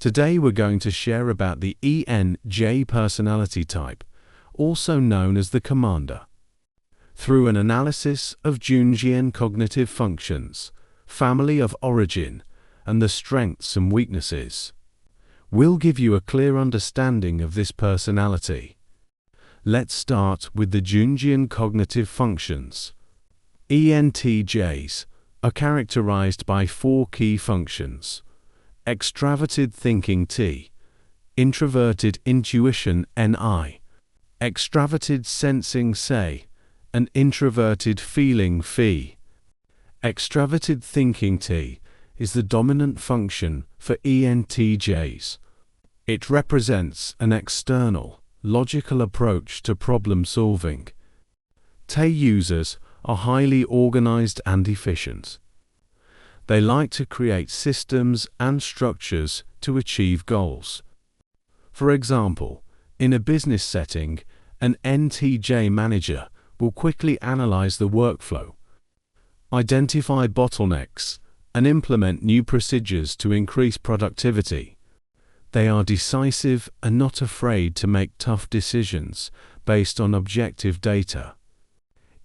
Today we're going to share about the ENTJ personality type, also known as the commander. Through an analysis of Jungian cognitive functions, family of origin, and the strengths and weaknesses, we'll give you a clear understanding of this personality. Let's start with the Jungian cognitive functions. ENTJs are characterized by 4 key functions: extraverted thinking T, introverted intuition NI, extraverted sensing SE, and introverted feeling FE. Extraverted thinking T is the dominant function for ENTJs. It represents an external, logical approach to problem solving. TE users are highly organized and efficient. They like to create systems and structures to achieve goals. For example, in a business setting, an ENTJ manager will quickly analyze the workflow, identify bottlenecks, and implement new procedures to increase productivity. They are decisive and not afraid to make tough decisions based on objective data.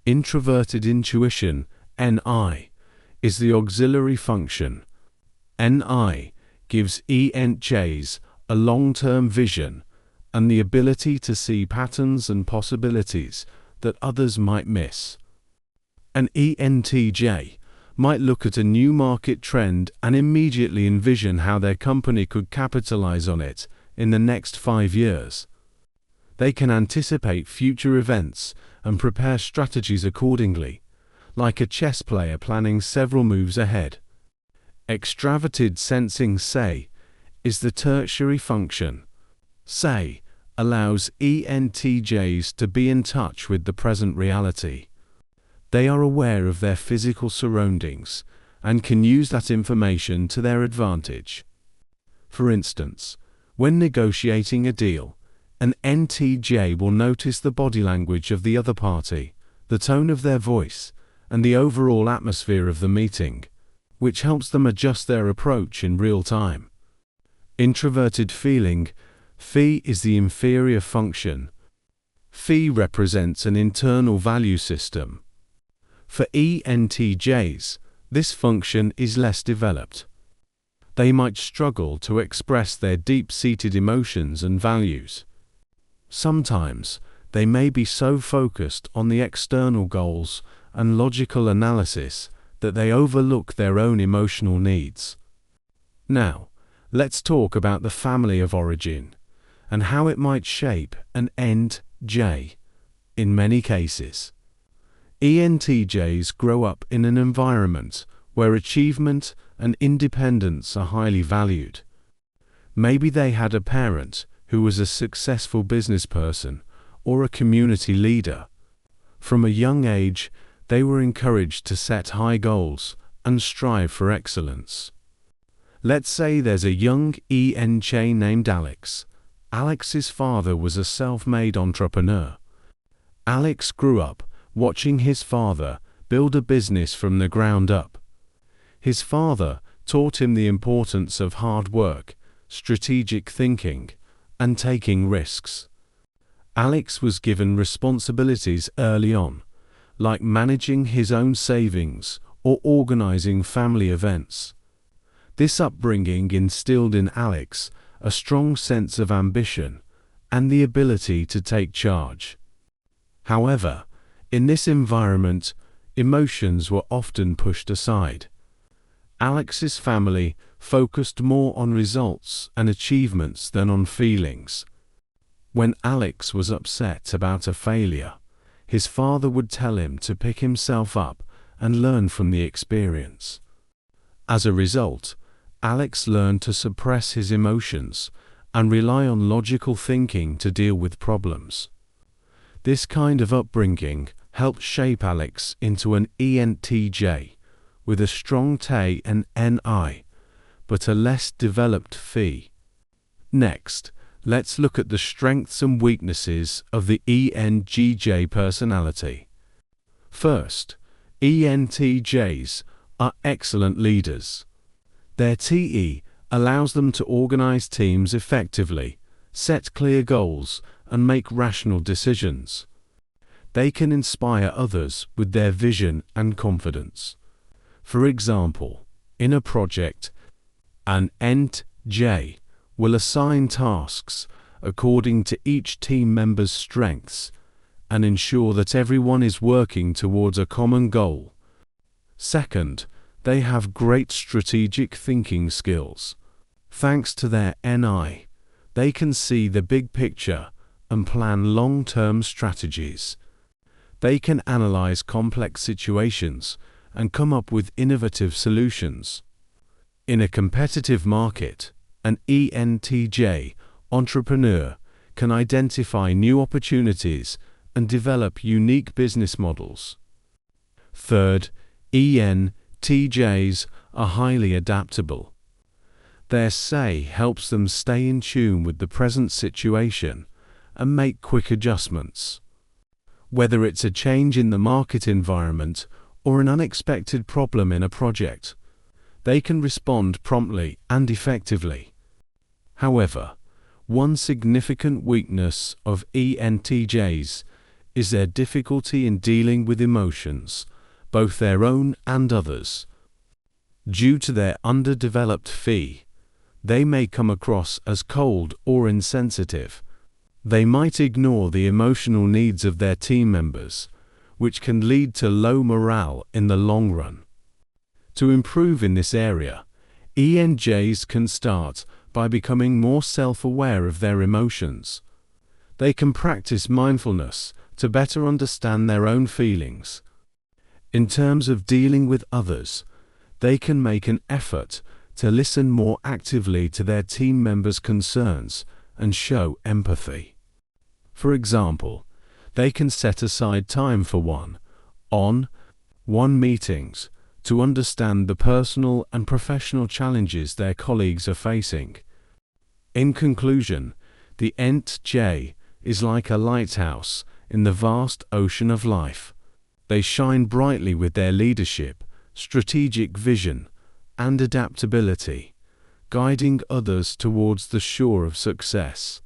Introverted intuition, NI, is the auxiliary function. NI gives ENTJs a long-term vision and the ability to see patterns and possibilities that others might miss. An ENTJ might look at a new market trend and immediately envision how their company could capitalize on it in the next 5 years. They can anticipate future events and prepare strategies accordingly, like a chess player planning several moves ahead. Extraverted sensing SE is the tertiary function. SE allows ENTJs to be in touch with the present reality. They are aware of their physical surroundings and can use that information to their advantage. For instance, when negotiating a deal, an ENTJ will notice the body language of the other party, the tone of their voice, and the overall atmosphere of the meeting, which helps them adjust their approach in real time. Introverted feeling, FE is the inferior function. FE represents an internal value system. For ENTJs, this function is less developed. They might struggle to express their deep-seated emotions and values. Sometimes, they may be so focused on the external goals and logical analysis that they overlook their own emotional needs. Now, let's talk about the family of origin and how it might shape an ENTJ. In many cases, ENTJs grow up in an environment where achievement and independence are highly valued. Maybe they had a parent who was a successful business person or a community leader. From a young age, they were encouraged to set high goals and strive for excellence. Let's say there's a young ENTJ named Alex. Alex's father was a self-made entrepreneur. Alex grew up watching his father build a business from the ground up. His father taught him the importance of hard work, strategic thinking, and taking risks. Alex was given responsibilities early on, like managing his own savings or organizing family events. This upbringing instilled in Alex a strong sense of ambition and the ability to take charge. However, in this environment, emotions were often pushed aside. Alex's family focused more on results and achievements than on feelings. When Alex was upset about a failure, his father would tell him to pick himself up and learn from the experience. As a result, Alex learned to suppress his emotions and rely on logical thinking to deal with problems. This kind of upbringing helped shape Alex into an ENTJ with a strong TE and NI, but a less developed FE. Next, let's look at the strengths and weaknesses of the ENTJ personality. First, ENTJs are excellent leaders. Their TE allows them to organize teams effectively, set clear goals, and make rational decisions. They can inspire others with their vision and confidence. For example, in a project, an ENTJ will assign tasks according to each team member's strengths and ensure that everyone is working towards a common goal. Second, they have great strategic thinking skills. Thanks to their NI, they can see the big picture and plan long-term strategies. They can analyze complex situations and come up with innovative solutions. In a competitive market, an ENTJ entrepreneur can identify new opportunities and develop unique business models. Third, ENTJs are highly adaptable. Their say helps them stay in tune with the present situation and make quick adjustments. Whether it's a change in the market environment or an unexpected problem in a project, they can respond promptly and effectively. However, one significant weakness of ENTJs is their difficulty in dealing with emotions, both their own and others. Due to their underdeveloped phi, they may come across as cold or insensitive. They might ignore the emotional needs of their team members, which can lead to low morale in the long run. To improve in this area, ENTJs can start by becoming more self-aware of their emotions. They can practice mindfulness to better understand their own feelings. In terms of dealing with others, they can make an effort to listen more actively to their team members' concerns and show empathy. For example, they can set aside time for one-on-one meetings to understand the personal and professional challenges their colleagues are facing. In conclusion, the ENTJ is like a lighthouse in the vast ocean of life. They shine brightly with their leadership, strategic vision, and adaptability, guiding others towards the shore of success.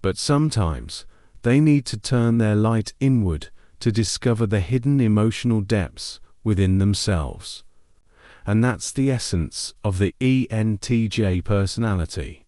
But sometimes, they need to turn their light inward to discover the hidden emotional depths within themselves. And that's the essence of the ENTJ personality.